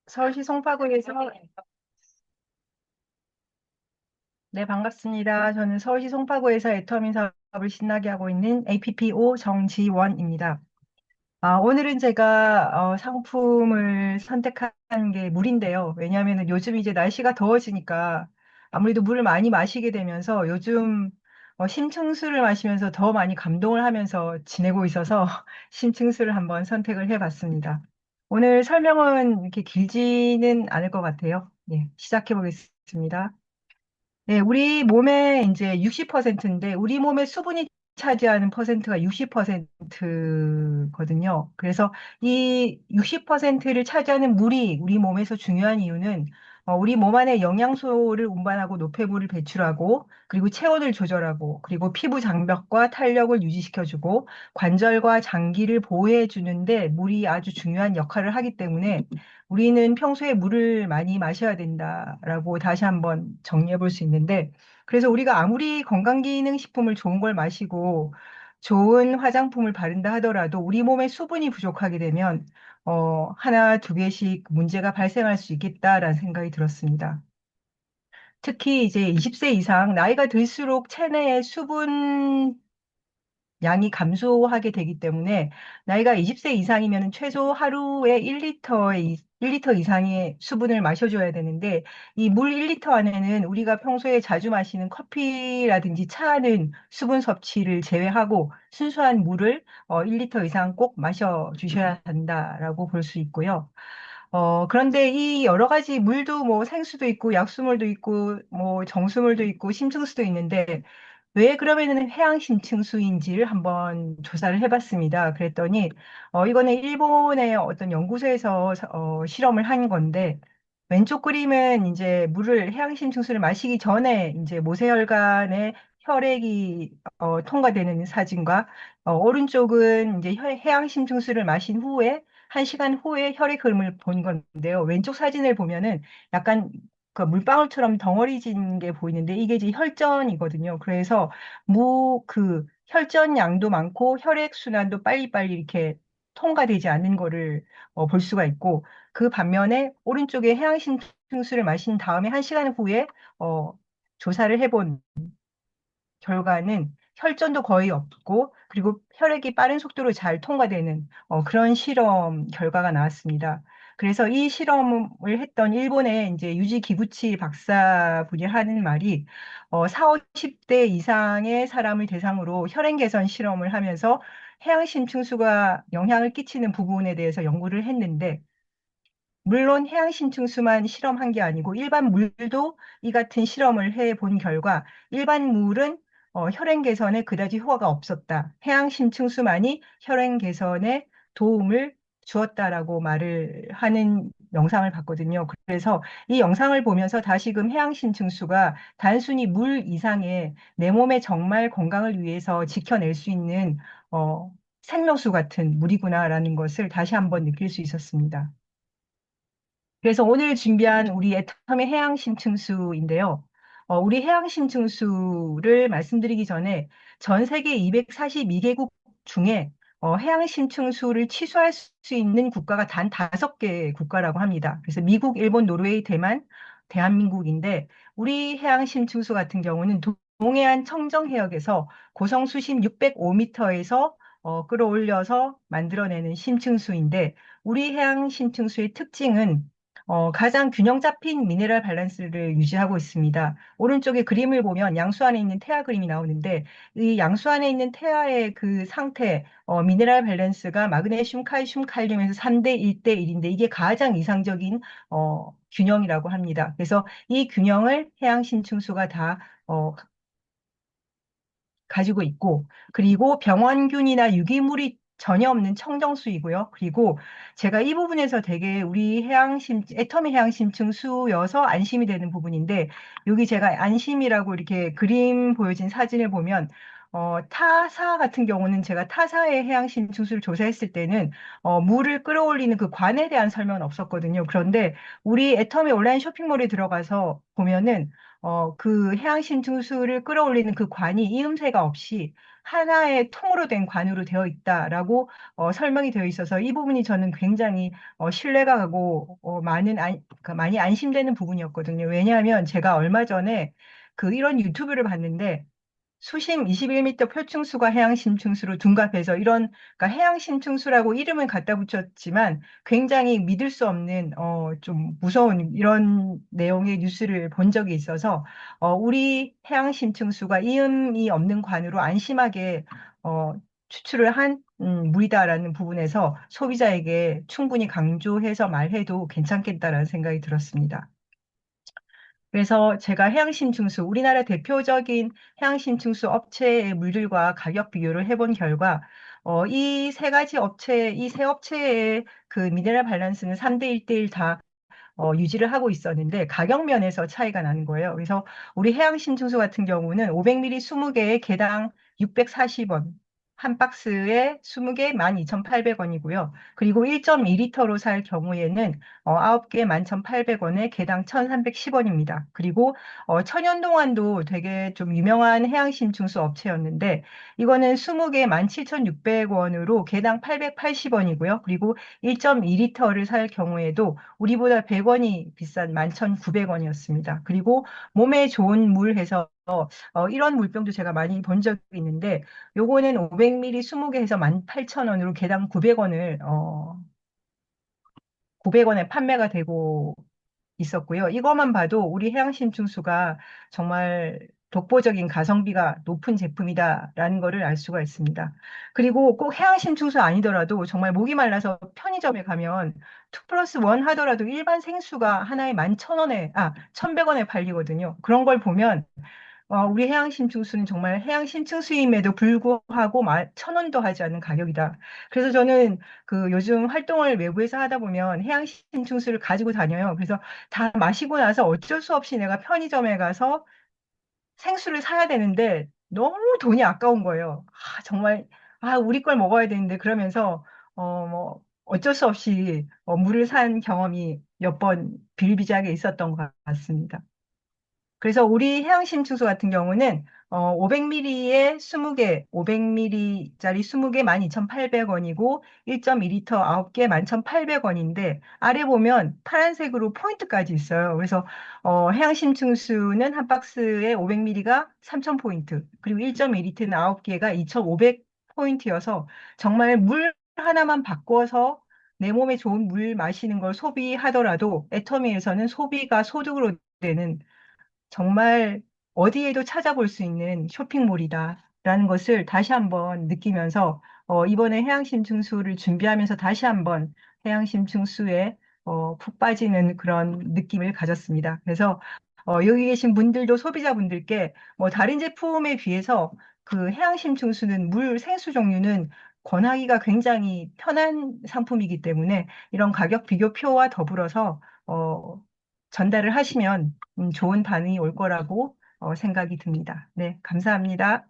서울시 송파구에서 네, 반갑습니다. 저는 서울시 송파구에서 애터미 사업을 신나게 하고 있는 APPO 정지원입니다. 오늘은 제가 상품을 선택한 게 물인데요. 왜냐하면 요즘 이제 날씨가 더워지니까 아무래도 물을 많이 마시게 되면서 요즘 심층수를 마시면서 더 많이 감동을 하면서 지내고 있어서 심층수를 한번 선택을 해봤습니다. 오늘 설명은 이렇게 길지는 않을 것 같아요. 네, 시작해 보겠습니다. 네, 우리 몸의 이제 60%인데 우리 몸의 수분이 차지하는 퍼센트가 60%거든요. 그래서 이 60%를 차지하는 물이 우리 몸에서 중요한 이유는 우리 몸 안에 영양소를 운반하고 노폐물을 배출하고 그리고 체온을 조절하고 그리고 피부 장벽과 탄력을 유지시켜주고 관절과 장기를 보호해 주는데 물이 아주 중요한 역할을 하기 때문에 우리는 평소에 물을 많이 마셔야 된다라고 다시 한번 정리해 볼 수 있는데, 그래서 우리가 아무리 건강기능식품을 좋은 걸 마시고 좋은 화장품을 바른다 하더라도 우리 몸에 수분이 부족하게 되면 하나, 두 개씩 문제가 발생할 수 있겠다라는 생각이 들었습니다. 특히 이제 20세 이상 나이가 들수록 체내의 수분 양이 감소하게 되기 때문에 나이가 20세 이상이면 최소 하루에 1리터 이상의 수분을 마셔줘야 되는데 이 물 1리터 안에는 우리가 평소에 자주 마시는 커피라든지 차는 수분 섭취를 제외하고 순수한 물을 1리터 이상 꼭 마셔주셔야 한다라고 볼 수 있고요. 그런데 이 여러 가지 물도 뭐 생수도 있고 약수물도 있고 뭐 정수물도 있고 심층수도 있는데 왜 그러면은 해양 심층수인지를 한번 조사를 해봤습니다. 그랬더니 이거는 일본의 어떤 연구소에서 실험을 한 건데 왼쪽 그림은 이제 물을 해양 심층수를 마시기 전에 이제 모세혈관의 혈액이 통과되는 사진과 오른쪽은 이제 해양 심층수를 마신 후에 1시간 후에 혈액 흐름을 본 건데요. 왼쪽 사진을 보면은 약간 그 물방울처럼 덩어리진 게 보이는데 이게 이제 혈전이거든요. 그래서 그 혈전 양도 많고 혈액 순환도 빨리빨리 이렇게 통과되지 않는 거를 볼 수가 있고 그 반면에 오른쪽에 해양심층수를 마신 다음에 1시간 후에 어, 조사를 해본 결과는 혈전도 거의 없고 그리고 혈액이 빠른 속도로 잘 통과되는 그런 실험 결과가 나왔습니다. 그래서 이 실험을 했던 일본의 이제 유지 기구치 박사분이 하는 말이 4, 50대 이상의 사람을 대상으로 혈행 개선 실험을 하면서 해양 심층수가 영향을 끼치는 부분에 대해서 연구를 했는데 물론 해양심층수만 실험한 게 아니고 일반 물도 이 같은 실험을 해 본 결과 일반 물은 혈행 개선에 그다지 효과가 없었다. 해양심층수만이 혈행 개선에 도움을 주었다라고 말을 하는 영상을 봤거든요. 그래서 이 영상을 보면서 다시금 해양심층수가 단순히 물 이상의 내 몸의 정말 건강을 위해서 지켜낼 수 있는 생명수 같은 물이구나라는 것을 다시 한번 느낄 수 있었습니다. 그래서 오늘 준비한 우리 애터미 해양 심층수인데요. 우리 해양 심층수를 말씀드리기 전에 전 세계 242개국 중에 해양 심층수를 취소할 수 있는 국가가 단 5개 국가라고 합니다. 그래서 미국, 일본, 노르웨이, 대만, 대한민국인데 우리 해양 심층수 같은 경우는 동해안 청정 해역에서 고성 수심 605m에서 끌어올려서 만들어내는 심층수인데 우리 해양 심층수의 특징은 가장 균형 잡힌 미네랄 밸런스를 유지하고 있습니다. 오른쪽에 그림을 보면 양수 안에 있는 태아 그림이 나오는데 이 양수 안에 있는 태아의 그 상태, 미네랄 밸런스가 마그네슘, 칼슘, 칼륨에서 3대 1대 1인데 이게 가장 이상적인 균형이라고 합니다. 그래서 이 균형을 해양 심층수가 다 가지고 있고, 그리고 병원균이나 유기물이 전혀 없는 청정수이고요. 그리고 제가 이 부분에서 되게 우리 애터미 해양심층수여서 안심이 되는 부분인데, 여기 제가 안심이라고 이렇게 그림 보여진 사진을 보면, 타사 같은 경우는 제가 타사의 해양 심층수를 조사했을 때는 물을 끌어올리는 그 관에 대한 설명은 없었거든요. 그런데 우리 애터미 온라인 쇼핑몰에 들어가서 보면은 그 해양 심층수를 끌어올리는 그 관이 이음새가 없이 하나의 통으로 된 관으로 되어 있다라고 설명이 되어 있어서 이 부분이 저는 굉장히 신뢰가 가고 그러니까 많이 안심되는 부분이었거든요. 왜냐하면 제가 얼마 전에 그 이런 유튜브를 봤는데 수심 21m 표층수가 해양 심층수로 둔갑해서 이런 그러니까 해양 심층수라고 이름은 갖다 붙였지만 굉장히 믿을 수 없는 좀 무서운 이런 내용의 뉴스를 본 적이 있어서 우리 해양 심층수가 이음이 없는 관으로 안심하게 어, 추출을 한 물이다라는 부분에서 소비자에게 충분히 강조해서 말해도 괜찮겠다라는 생각이 들었습니다. 그래서 제가 해양심층수, 우리나라 대표적인 해양심층수 업체의 물들과 가격 비교를 해본 결과, 이 세 가지 업체, 이 세 업체의 그 미네랄 밸런스는 3대 1대1 다 유지를 하고 있었는데 가격 면에서 차이가 나는 거예요. 그래서 우리 해양심층수 같은 경우는 500ml 20개에 개당 640원, 한 박스에 20개 12,800원이고요. 그리고 1.2리터로 살 경우에는 9개 11,800원에 개당 1,310원입니다. 그리고 천연동안도 되게 좀 유명한 해양심층수 업체였는데 이거는 20개 17,600원으로 개당 880원이고요. 그리고 1.2리터를 살 경우에도 우리보다 100원이 비싼 11,900원이었습니다. 그리고 몸에 좋은 물 해서 이런 물병도 제가 많이 본 적이 있는데 요거는 500ml 20개 해서 18,000원으로 개당 900원에 판매가 되고 있었고요. 이것만 봐도 우리 해양심층수가 정말 독보적인 가성비가 높은 제품이다라는 거를 알 수가 있습니다. 그리고 꼭 해양심층수 아니더라도 정말 목이 말라서 편의점에 가면 2 플러스 1 하더라도 일반 생수가 하나에 11,000원에, 1,100원에 팔리거든요. 그런 걸 보면 우리 해양심층수는 정말 해양심층수임에도 불구하고 1,000원도 하지 않는 가격이다. 그래서 저는 그 요즘 활동을 외부에서 하다 보면 해양심층수를 가지고 다녀요. 그래서 다 마시고 나서 어쩔 수 없이 내가 편의점에 가서 생수를 사야 되는데 너무 돈이 아까운 거예요. 정말, 우리 걸 먹어야 되는데 그러면서, 뭐, 어쩔 수 없이 물을 산 경험이 몇 번 비일비재하게 있었던 것 같습니다. 그래서 우리 해양심층수 같은 경우는 500ml에 20개, 500ml짜리 20개 12,800원이고 1.2리터 9개 11,800원인데 아래 보면 파란색으로 포인트까지 있어요. 그래서 해양심층수는 한 박스에 500ml가 3,000포인트, 그리고 1.2리터는 9개가 2,500포인트여서 정말 물 하나만 바꿔서 내 몸에 좋은 물 마시는 걸 소비하더라도 애터미에서는 소비가 소득으로 되는 정말 어디에도 찾아볼 수 있는 쇼핑몰이다라는 것을 다시 한번 느끼면서 이번에 해양심층수를 준비하면서 다시 한번 해양심층수에 푹 빠지는 그런 느낌을 가졌습니다. 그래서 여기 계신 분들도 소비자분들께 뭐 다른 제품에 비해서 그 해양심층수는 물 생수 종류는 권하기가 굉장히 편한 상품이기 때문에 이런 가격 비교표와 더불어서 전달을 하시면 좋은 반응이 올 거라고 생각이 듭니다. 네, 감사합니다.